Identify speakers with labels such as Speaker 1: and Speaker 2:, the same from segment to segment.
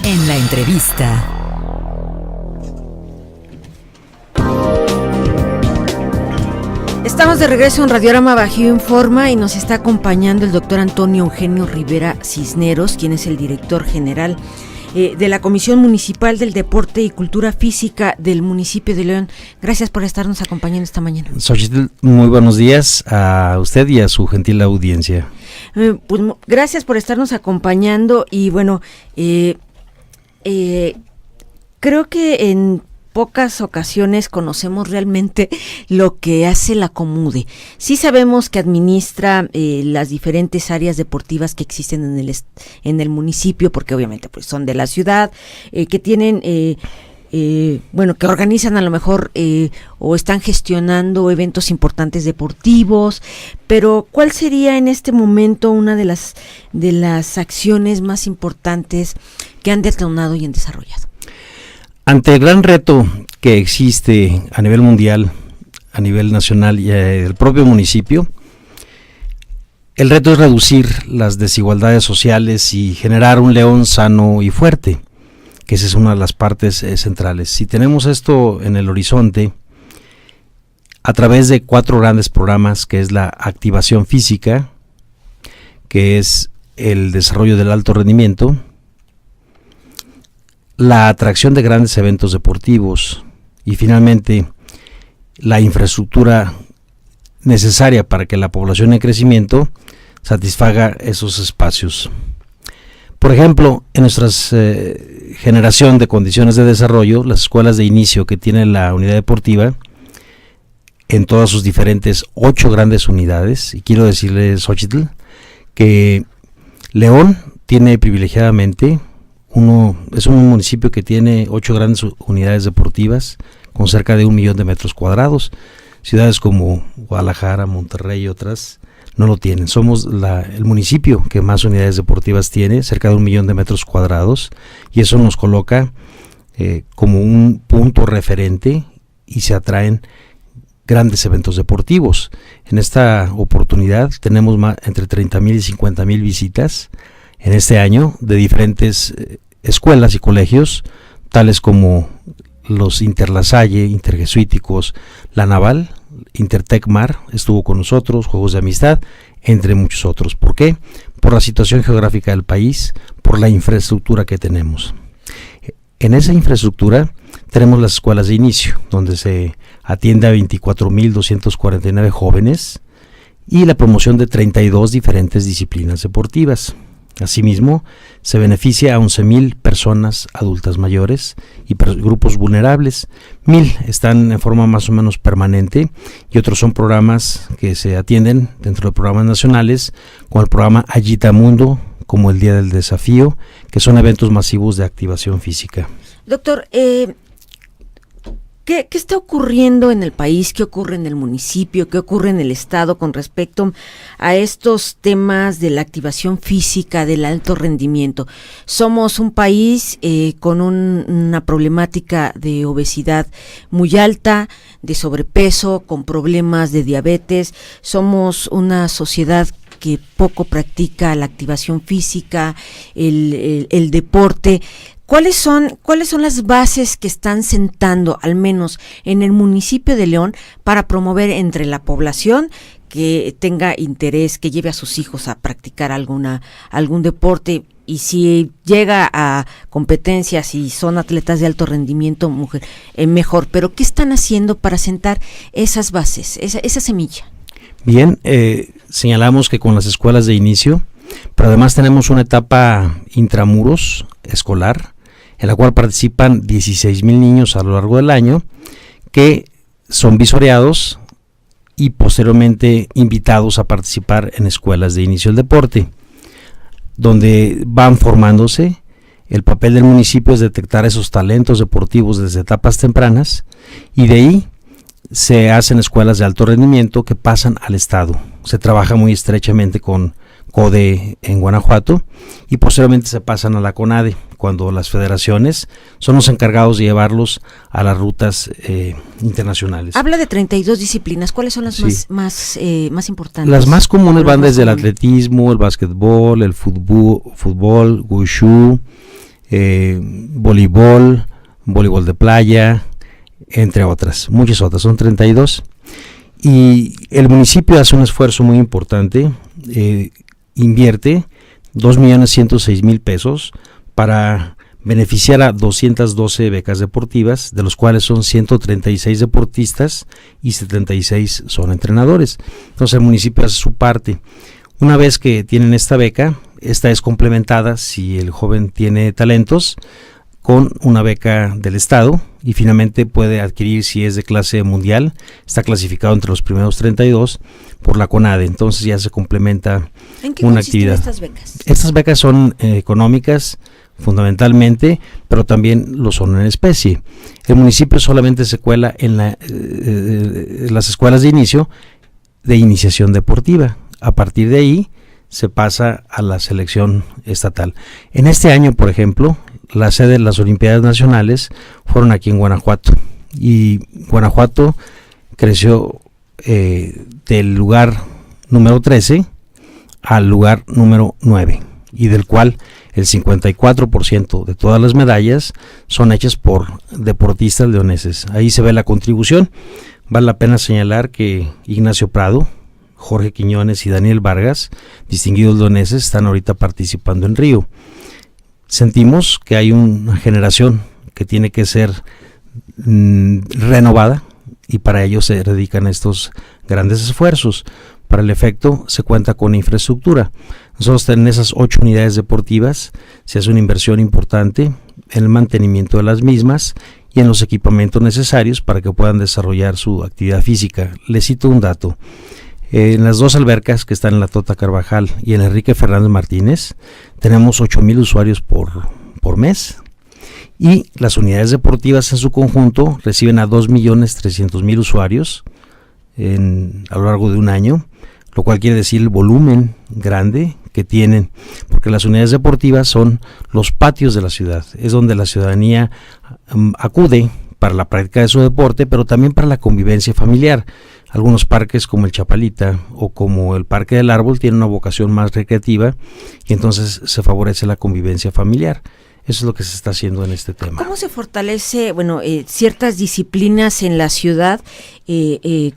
Speaker 1: En la entrevista.
Speaker 2: Estamos de regreso en Radiorama Bajío Informa y nos está acompañando el doctor Antonio Eugenio Rivera Cisneros, quien es el director general de la Comisión Municipal del Deporte y Cultura Física del municipio de León. Gracias por estarnos acompañando esta mañana.
Speaker 3: Xochitl, muy buenos días a usted y a su gentil audiencia.
Speaker 2: Pues gracias por estarnos acompañando y bueno, creo que en pocas ocasiones conocemos realmente lo que hace la Comude. Sí sabemos que administra las diferentes áreas deportivas que existen en el municipio, porque obviamente pues son de la ciudad, que tienen que organizan a lo mejor o están gestionando eventos importantes deportivos, pero ¿cuál sería en este momento una de las acciones más importantes que han detonado y han desarrollado?
Speaker 3: Ante el gran reto que existe a nivel mundial, a nivel nacional y el propio municipio, el reto es reducir las desigualdades sociales y generar un León sano y fuerte, que esa es una de las partes centrales. Si tenemos esto en el horizonte, a través de 4 grandes programas, que es la activación física, que es el desarrollo del alto rendimiento, la atracción de grandes eventos deportivos y finalmente la infraestructura necesaria para que la población en crecimiento satisfaga esos espacios. Por ejemplo, en nuestra generación de condiciones de desarrollo, las escuelas de inicio que tiene la unidad deportiva, en todas sus diferentes 8 grandes unidades, y quiero decirles, Xochitl, que León tiene privilegiadamente es un municipio que tiene 8 grandes unidades deportivas con cerca de 1 millón de metros cuadrados. Ciudades como Guadalajara, Monterrey y otras no lo tienen. Somos el municipio que más unidades deportivas tiene, cerca de 1 millón de metros cuadrados, y eso nos coloca como un punto referente y se atraen grandes eventos deportivos. En esta oportunidad tenemos entre 30,000 y 50,000 visitas en este año de diferentes escuelas y colegios, tales como los Interlasalle, Interjesuíticos, La Naval, Intertecmar, estuvo con nosotros, Juegos de Amistad, entre muchos otros. ¿Por qué? Por la situación geográfica del país, por la infraestructura que tenemos. En esa infraestructura tenemos las escuelas de inicio, donde se atiende a 24,249 jóvenes y la promoción de 32 diferentes disciplinas deportivas. Asimismo, se beneficia a 11,000 personas adultas mayores y grupos vulnerables. 1,000 están en forma más o menos permanente y otros son programas que se atienden dentro de programas nacionales, como el programa Agitamundo, como el Día del Desafío, que son eventos masivos de activación física.
Speaker 2: Doctor, ¿Qué está ocurriendo en el país? ¿Qué ocurre en el municipio? ¿Qué ocurre en el estado con respecto a estos temas de la activación física, del alto rendimiento? Somos un país con una problemática de obesidad muy alta, de sobrepeso, con problemas de diabetes. Somos una sociedad que poco practica la activación física, el deporte. ¿Cuáles son las bases que están sentando, al menos en el municipio de León, para promover entre la población que tenga interés, que lleve a sus hijos a practicar algún deporte? Y si llega a competencias y son atletas de alto rendimiento, mejor. Pero ¿qué están haciendo para sentar esas bases, esa semilla?
Speaker 3: Bien, señalamos que con las escuelas de inicio, pero además tenemos una etapa intramuros escolar, en la cual participan 16,000 niños a lo largo del año, que son visoreados y posteriormente invitados a participar en escuelas de inicio del deporte, donde van formándose. El papel del municipio es detectar esos talentos deportivos desde etapas tempranas, y de ahí se hacen escuelas de alto rendimiento que pasan al estado. Se trabaja muy estrechamente con CODE en Guanajuato y posteriormente se pasan a la CONADE, cuando las federaciones son los encargados de llevarlos a las rutas internacionales.
Speaker 2: Habla de 32 disciplinas. ¿Cuáles son las más importantes?
Speaker 3: Las más comunes van desde el atletismo, el básquetbol, el fútbol, wushu, voleibol, voleibol de playa, entre otras, muchas otras, son 32. Y el municipio hace un esfuerzo muy importante, invierte 2.106.000 pesos para beneficiar a 212 becas deportivas, de los cuales son 136 deportistas y 76 son entrenadores. Entonces el municipio hace su parte. Una vez que tienen esta beca, esta es complementada, si el joven tiene talentos, con una beca del Estado, y finalmente puede adquirir, si es de clase mundial, está clasificado entre los primeros 32 por la CONADE. Entonces ya se complementa una actividad.
Speaker 2: ¿En qué consisten estas becas?
Speaker 3: Estas becas son económicas fundamentalmente, pero también lo son en especie. El municipio solamente se cuela en las escuelas de iniciación deportiva. A partir de ahí se pasa a la selección estatal. En este año, por ejemplo, la sede de las Olimpiadas Nacionales fueron aquí en Guanajuato, y Guanajuato creció del lugar número 13 al lugar número 9, y del cual el 54% de todas las medallas son hechas por deportistas leoneses. Ahí se ve la contribución. Vale la pena señalar que Ignacio Prado, Jorge Quiñones y Daniel Vargas, distinguidos leoneses, están ahorita participando en Río. Sentimos que hay una generación que tiene que ser renovada, y para ello se dedican estos grandes esfuerzos. Para el efecto se cuenta con infraestructura. Nosotros en esas 8 unidades deportivas se hace una inversión importante en el mantenimiento de las mismas y en los equipamientos necesarios para que puedan desarrollar su actividad física. Les cito un dato. En las 2 albercas que están en la Tota Carvajal y en Enrique Fernández Martínez tenemos 8,000 usuarios por mes, y las unidades deportivas en su conjunto reciben a 2.300.000 usuarios a lo largo de un año, lo cual quiere decir el volumen grande que tienen, porque las unidades deportivas son los patios de la ciudad, es donde la ciudadanía acude para la práctica de su deporte, pero también para la convivencia familiar. Algunos parques como el Chapalita o como el Parque del Árbol tienen una vocación más recreativa, y entonces se favorece la convivencia familiar. Eso es lo que se está haciendo en este tema.
Speaker 2: ¿Cómo se fortalece, ciertas disciplinas en la ciudad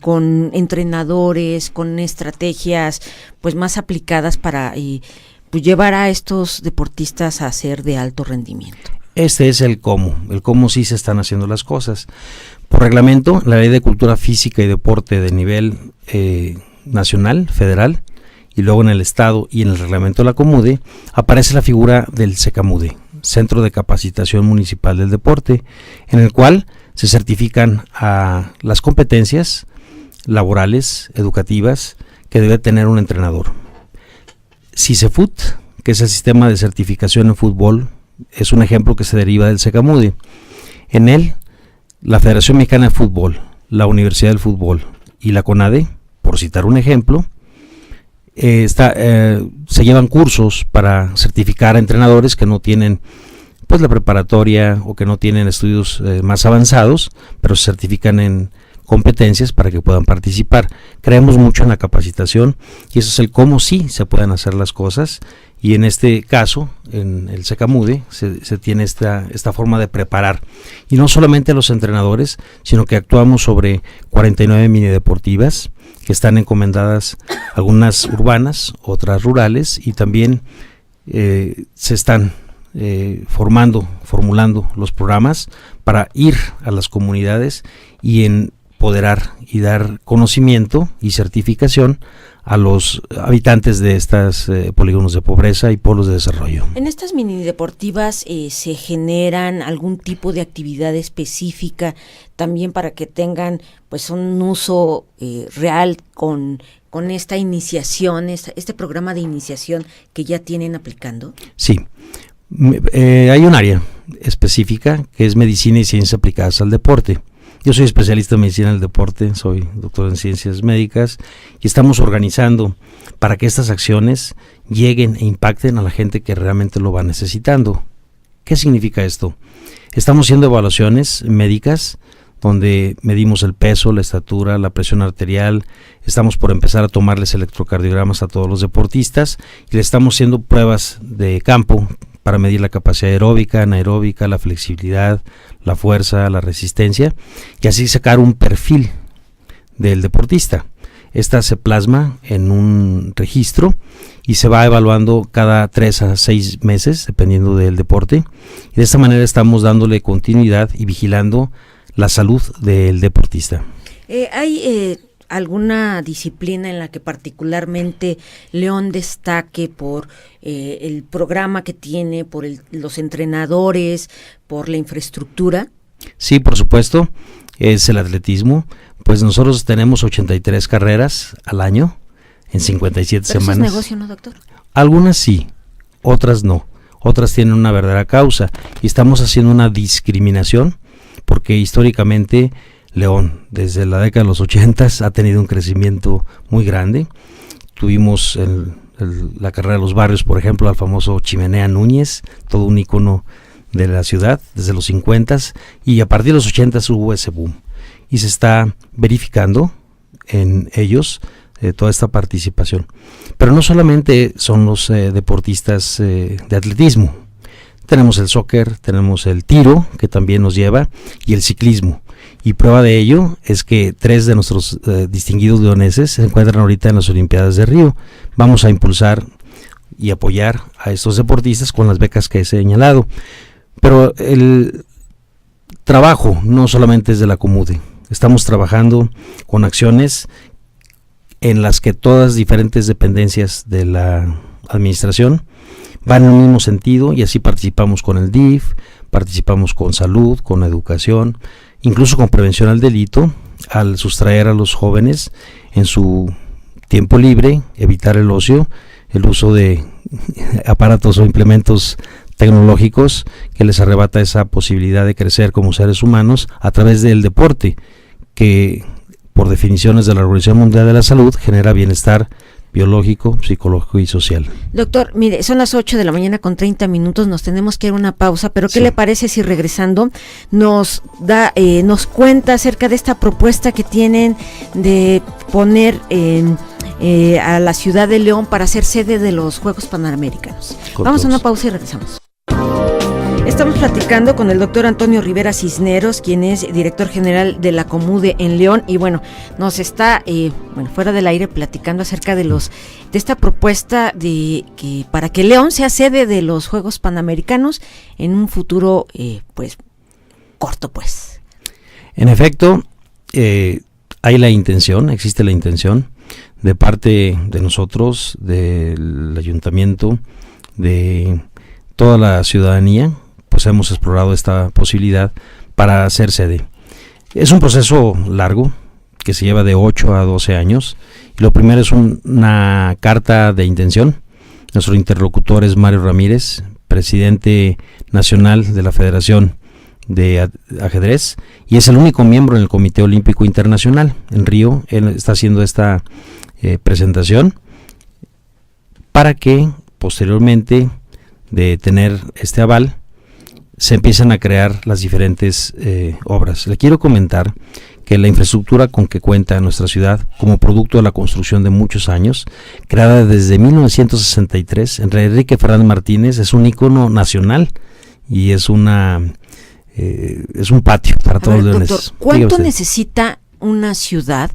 Speaker 2: con entrenadores, con estrategias pues más aplicadas para llevar a estos deportistas a ser de alto rendimiento?
Speaker 3: Este es el cómo sí se están haciendo las cosas. Por reglamento, la Ley de Cultura Física y Deporte de nivel nacional, federal, y luego en el Estado y en el reglamento de la COMUDE, aparece la figura del CECAMUDE, Centro de Capacitación Municipal del Deporte, en el cual se certifican a las competencias laborales, educativas, que debe tener un entrenador. CICEFUT, que es el sistema de certificación en fútbol, es un ejemplo que se deriva del CECAMUDE. En él, la Federación Mexicana de Fútbol, la Universidad del Fútbol y la CONADE, por citar un ejemplo, se llevan cursos para certificar a entrenadores que no tienen pues la preparatoria o que no tienen estudios más avanzados, pero se certifican en competencias para que puedan participar. Creemos mucho en la capacitación, y eso es el cómo sí se pueden hacer las cosas, y en este caso, en el CECAMUDE, se tiene esta forma de preparar, y no solamente a los entrenadores, sino que actuamos sobre 49 mini deportivas que están encomendadas, algunas urbanas, otras rurales, y también se están formulando los programas para ir a las comunidades y empoderar y dar conocimiento y certificación a los habitantes de estas polígonos de pobreza y polos de desarrollo.
Speaker 2: En estas mini deportivas se generan algún tipo de actividad específica también para que tengan pues un uso real con esta iniciación, este programa de iniciación que ya tienen aplicando.
Speaker 3: Sí, hay un área específica que es medicina y ciencias aplicadas al deporte. Yo soy especialista en medicina del deporte, soy doctor en ciencias médicas, y estamos organizando para que estas acciones lleguen e impacten a la gente que realmente lo va necesitando. ¿Qué significa esto? Estamos haciendo evaluaciones médicas donde medimos el peso, la estatura, la presión arterial. Estamos por empezar a tomarles electrocardiogramas a todos los deportistas, y le estamos haciendo pruebas de campo para medir la capacidad aeróbica, anaeróbica, la flexibilidad, la fuerza, la resistencia, y así sacar un perfil del deportista. Esta se plasma en un registro y se va evaluando cada 3 a 6 meses, dependiendo del deporte. Y de esta manera estamos dándole continuidad y vigilando la salud del deportista.
Speaker 2: ¿Hay alguna disciplina en la que particularmente León destaque por el programa que tiene, por los entrenadores, por la infraestructura?
Speaker 3: Sí, por supuesto, es el atletismo. Pues nosotros tenemos 83 carreras al año en 57
Speaker 2: ¿Pero
Speaker 3: semanas.
Speaker 2: ¿Eso es negocio, no, doctor?
Speaker 3: Algunas sí, otras no. Otras tienen una verdadera causa y estamos haciendo una discriminación porque históricamente León, desde la década de los 80, ha tenido un crecimiento muy grande. Tuvimos la carrera de los barrios, por ejemplo, al famoso Chimenea Núñez, todo un icono de la ciudad desde los 50, y a partir de los 80 hubo ese boom. Y se está verificando en ellos toda esta participación. Pero no solamente son los deportistas de atletismo. Tenemos el soccer, tenemos el tiro, que también nos lleva, y el ciclismo. Y prueba de ello es que 3 de nuestros distinguidos leoneses se encuentran ahorita en las Olimpiadas de Río. Vamos a impulsar y apoyar a estos deportistas con las becas que he señalado. Pero el trabajo no solamente es de la Comude. Estamos trabajando con acciones en las que todas diferentes dependencias de la administración van en el mismo sentido, y así participamos con el DIF, participamos con salud, con educación, incluso con prevención al delito, al sustraer a los jóvenes en su tiempo libre, evitar el ocio, el uso de aparatos o implementos tecnológicos que les arrebata esa posibilidad de crecer como seres humanos a través del deporte, que por definiciones de la Organización Mundial de la Salud genera bienestar biológico, psicológico y social.
Speaker 2: Doctor, mire, son las 8:30 nos tenemos que ir a una pausa, pero ¿qué le parece si regresando nos cuenta acerca de esta propuesta que tienen de poner a la ciudad de León para ser sede de los Juegos Panamericanos? Vamos a una pausa y regresamos. Estamos platicando con el doctor Antonio Rivera Cisneros, quien es director general de la Comude en León, y bueno, nos está fuera del aire platicando acerca de esta propuesta para que León sea sede de los Juegos Panamericanos en un futuro corto.
Speaker 3: En efecto, existe la intención de parte de nosotros, del ayuntamiento, de toda la ciudadanía. Pues hemos explorado esta posibilidad para ser sede. Es un proceso largo que se lleva de 8 a 12 años. Y lo primero es una carta de intención. Nuestro interlocutor es Mario Ramírez, presidente nacional de la Federación de Ajedrez, y es el único miembro en el Comité Olímpico Internacional en Río. Él está haciendo esta presentación para que posteriormente de tener este aval se empiezan a crear las diferentes obras. Le quiero comentar que la infraestructura con que cuenta nuestra ciudad, como producto de la construcción de muchos años, creada desde 1963, Enrique Fernández Martínez, es un ícono nacional y es un patio para todos los leoneses.
Speaker 2: Doctor, ¿cuánto necesita una ciudad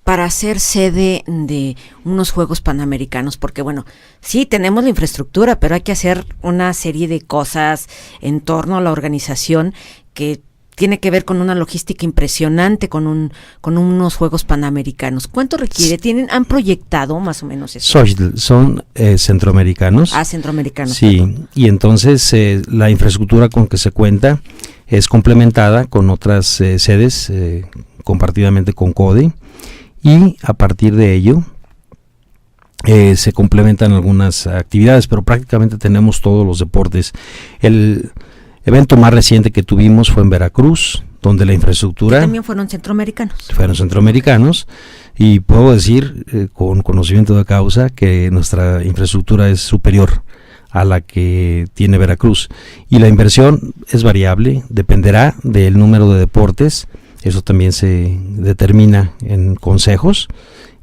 Speaker 2: para ser sede de unos Juegos Panamericanos? Porque bueno, sí tenemos la infraestructura, pero hay que hacer una serie de cosas en torno a la organización que tiene que ver con una logística impresionante, con unos Juegos Panamericanos. ¿Cuánto requiere? ¿Han proyectado más o menos eso?
Speaker 3: Son centroamericanos.
Speaker 2: Centroamericanos.
Speaker 3: Sí,
Speaker 2: perdón.
Speaker 3: Y entonces la infraestructura con que se cuenta es complementada con otras sedes, compartidamente con CODE, y a partir de ello se complementan algunas actividades, pero prácticamente tenemos todos los deportes. El evento más reciente que tuvimos fue en Veracruz, donde la infraestructura...
Speaker 2: Que también fueron centroamericanos.
Speaker 3: Fueron centroamericanos, y puedo decir con conocimiento de causa que nuestra infraestructura es superior a la que tiene Veracruz. Y la inversión es variable, dependerá del número de deportes. Eso también se determina en consejos,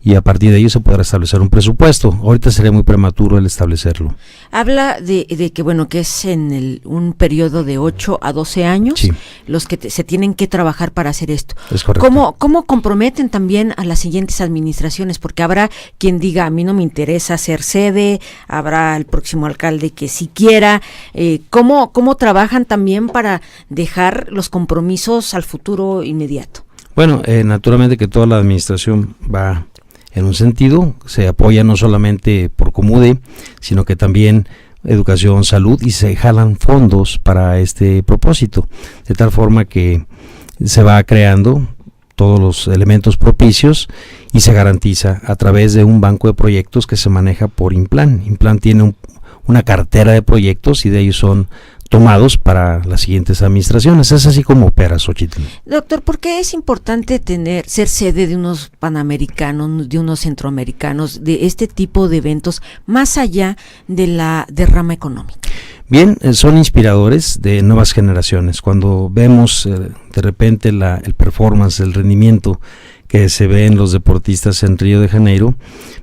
Speaker 3: y a partir de ello se podrá establecer un presupuesto. Ahorita sería muy prematuro el establecerlo.
Speaker 2: Habla de que bueno, que es en un periodo de 8 a 12 años, sí, los que se tienen que trabajar para hacer esto.
Speaker 3: Es correcto.
Speaker 2: ¿Cómo comprometen también a las siguientes administraciones? Porque habrá quien diga, a mí no me interesa ser sede, habrá el próximo alcalde que sí quiera. ¿Cómo trabajan también para dejar los compromisos al futuro inmediato?
Speaker 3: Bueno, naturalmente que toda la administración va en un sentido, se apoya no solamente por Comude, sino que también educación, salud, y se jalan fondos para este propósito, de tal forma que se va creando todos los elementos propicios y se garantiza a través de un banco de proyectos que se maneja por Implan. Implan tiene una cartera de proyectos y de ellos son tomados para las siguientes administraciones. Es así como opera Xochitl.
Speaker 2: Doctor, ¿por qué es importante ser sede de unos panamericanos, de unos centroamericanos, de este tipo de eventos, más allá de la derrama económica?
Speaker 3: Bien, son inspiradores de nuevas generaciones. Cuando vemos de repente el performance, el rendimiento que se ve en los deportistas en Río de Janeiro,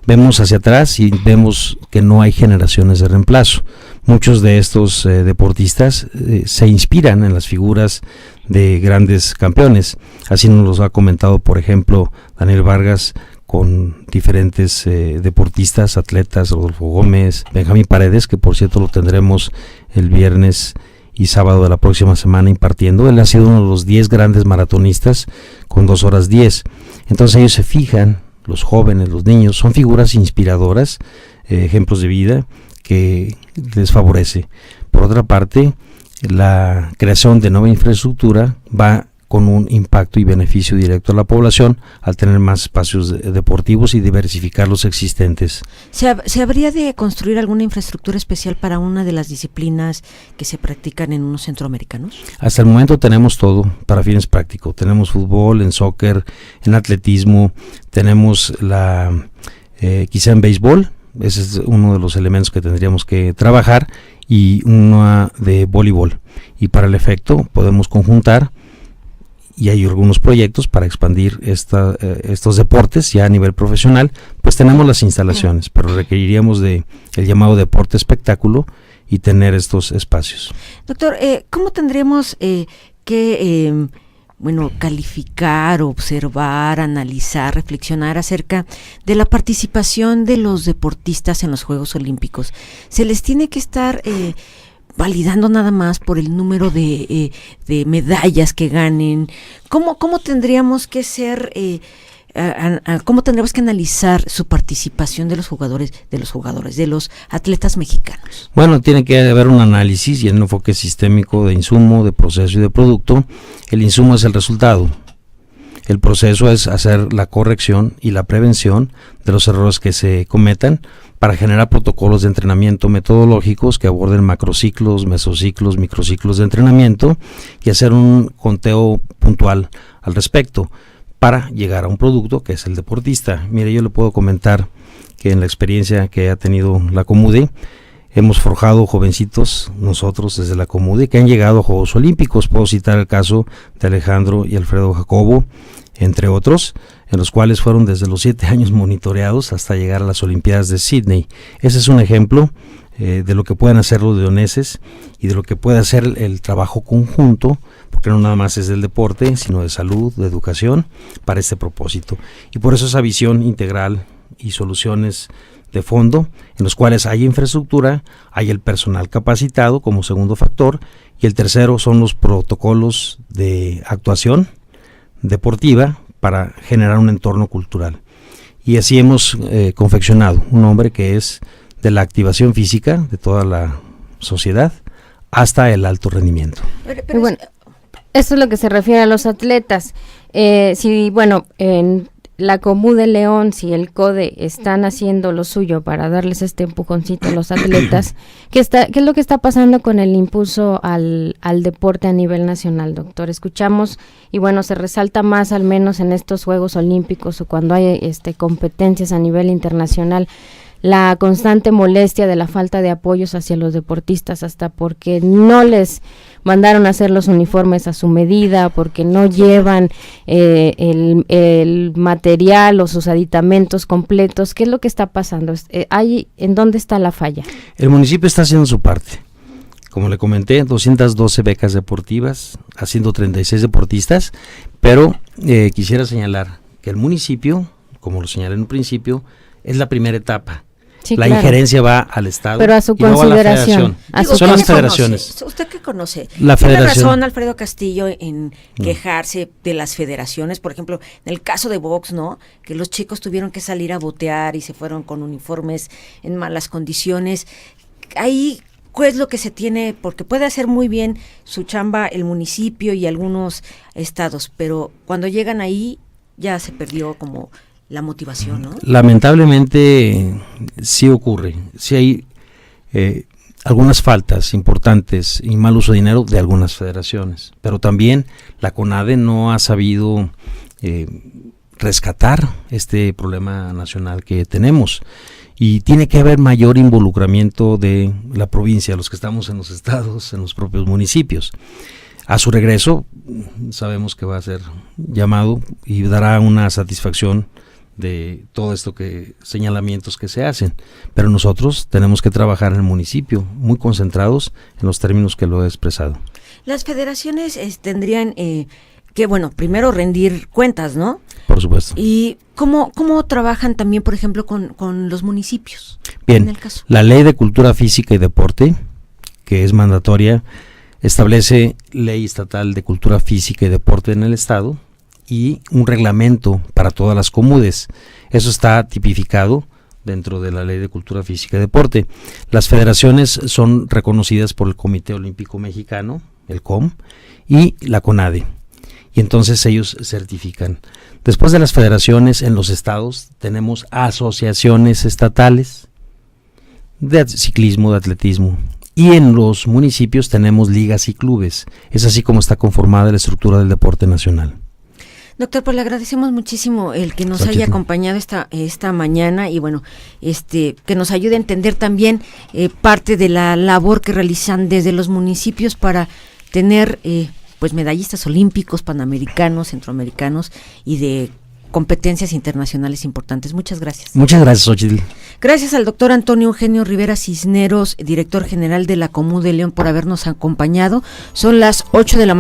Speaker 3: vemos hacia atrás y vemos que no hay generaciones de reemplazo. Muchos de estos deportistas se inspiran en las figuras de grandes campeones. Así nos los ha comentado, por ejemplo, Daniel Vargas, con diferentes deportistas, atletas, Rodolfo Gómez, Benjamín Paredes, que por cierto lo tendremos el viernes y sábado de la próxima semana impartiendo. Él ha sido uno de los 10 grandes maratonistas con 2 horas 10. Entonces ellos se fijan, los jóvenes, los niños, son figuras inspiradoras, ejemplos de vida que les favorece. Por otra parte, la creación de nueva infraestructura va con un impacto y beneficio directo a la población al tener más espacios deportivos y diversificar los existentes.
Speaker 2: ¿Se habría de construir alguna infraestructura especial para una de las disciplinas que se practican en unos centroamericanos?
Speaker 3: Hasta el momento tenemos todo para fines prácticos. Tenemos fútbol, en soccer, en atletismo, tenemos quizá en béisbol. Ese es uno de los elementos que tendríamos que trabajar, y una de voleibol. Y para el efecto podemos conjuntar, y hay algunos proyectos para expandir estos deportes ya a nivel profesional. Pues tenemos las instalaciones, pero requeriríamos de el llamado deporte espectáculo y tener estos espacios.
Speaker 2: Doctor, ¿cómo tendríamos que calificar, observar, analizar, reflexionar acerca de la participación de los deportistas en los Juegos Olímpicos? ¿Se les tiene que estar validando nada más por el número de medallas que ganen? ¿Cómo tendríamos que ser, cómo tendríamos que analizar su participación de los atletas mexicanos?
Speaker 3: Bueno, tiene que haber un análisis y un enfoque sistémico de insumo, de proceso y de producto. El insumo es el resultado. El proceso es hacer la corrección y la prevención de los errores que se cometan para generar protocolos de entrenamiento metodológicos que aborden macrociclos, mesociclos, microciclos de entrenamiento y hacer un conteo puntual al respecto para llegar a un producto que es el deportista. Mire, yo le puedo comentar que en la experiencia que ha tenido la Comude, hemos forjado jovencitos nosotros desde la Comude que han llegado a Juegos Olímpicos. Puedo citar el caso de Alejandro y Alfredo Jacobo, entre otros, en los cuales fueron desde los 7 años monitoreados hasta llegar a las Olimpiadas de Sydney. Ese es un ejemplo de lo que pueden hacer los leoneses y de lo que puede hacer el trabajo conjunto, porque no nada más es del deporte, sino de salud, de educación, para este propósito. Y por eso esa visión integral y soluciones de fondo, en los cuales hay infraestructura, hay el personal capacitado como segundo factor, y el tercero son los protocolos de actuación deportiva para generar un entorno cultural. Y así hemos confeccionado un nombre que es de la activación física de toda la sociedad hasta el alto rendimiento.
Speaker 1: Pero bueno, esto es lo que se refiere a los atletas. En la Comude León, si el CODE están haciendo lo suyo para darles este empujoncito a los atletas, ¿qué es lo que está pasando con el impulso al deporte a nivel nacional, doctor? Escuchamos y se resalta más, al menos en estos Juegos Olímpicos o cuando hay competencias a nivel internacional, la constante molestia de la falta de apoyos hacia los deportistas, hasta porque no les mandaron a hacer los uniformes a su medida, porque no llevan el material o sus aditamentos completos. ¿Qué es lo que está pasando? ¿En dónde está la falla?
Speaker 3: El municipio está haciendo su parte. Como le comenté, 212 becas deportivas, haciendo 36 deportistas, pero quisiera señalar que el municipio, como lo señalé en un principio, es la primera etapa.
Speaker 1: Sí,
Speaker 3: la
Speaker 1: claro.
Speaker 3: injerencia va al Estado,
Speaker 1: pero a su
Speaker 3: y luego
Speaker 1: consideración.
Speaker 3: A la federación. Son las federaciones.
Speaker 2: ¿Usted qué conoce?
Speaker 3: La
Speaker 2: Tiene
Speaker 3: federación.
Speaker 2: razón Alfredo Castillo en quejarse de las federaciones, por ejemplo, en el caso de box, ¿no? Que los chicos tuvieron que salir a botear y se fueron con uniformes en malas condiciones. Ahí, ¿qué es lo que se tiene? Porque puede hacer muy bien su chamba el municipio y algunos estados, pero cuando llegan ahí ya se perdió como la motivación, ¿no?
Speaker 3: Lamentablemente sí ocurre, sí hay algunas faltas importantes y mal uso de dinero de algunas federaciones, pero también la CONADE no ha sabido rescatar este problema nacional que tenemos, y tiene que haber mayor involucramiento de la provincia, los que estamos en los estados, en los propios municipios. A su regreso sabemos que va a ser llamado y dará una satisfacción de todo esto señalamientos que se hacen, pero nosotros tenemos que trabajar en el municipio muy concentrados en los términos que lo he expresado.
Speaker 2: Las federaciones tendrían que, bueno, primero rendir cuentas, ¿no?
Speaker 3: Por supuesto.
Speaker 2: ¿Y cómo trabajan también, por ejemplo, con los municipios?
Speaker 3: Bien,
Speaker 2: en el caso.
Speaker 3: La Ley de Cultura Física y Deporte, que es mandatoria, establece Ley Estatal de Cultura Física y Deporte en el Estado y un reglamento para todas las comudes. Eso está tipificado dentro de la Ley de Cultura Física y Deporte. Las federaciones son reconocidas por el Comité Olímpico Mexicano, el COM, y la CONADE. Y entonces ellos certifican. Después de las federaciones, en los estados tenemos asociaciones estatales de ciclismo, de atletismo, y en los municipios tenemos ligas y clubes. Es así como está conformada la estructura del deporte nacional.
Speaker 2: Doctor, pues le agradecemos muchísimo el que nos haya acompañado esta mañana y bueno, que nos ayude a entender también parte de la labor que realizan desde los municipios para tener pues medallistas olímpicos, panamericanos, centroamericanos y de competencias internacionales importantes. Muchas gracias.
Speaker 3: Muchas gracias, Xochitl.
Speaker 2: Gracias al doctor Antonio Eugenio Rivera Cisneros, director general de la Comú de León, por habernos acompañado. Son las 8 de la mañana.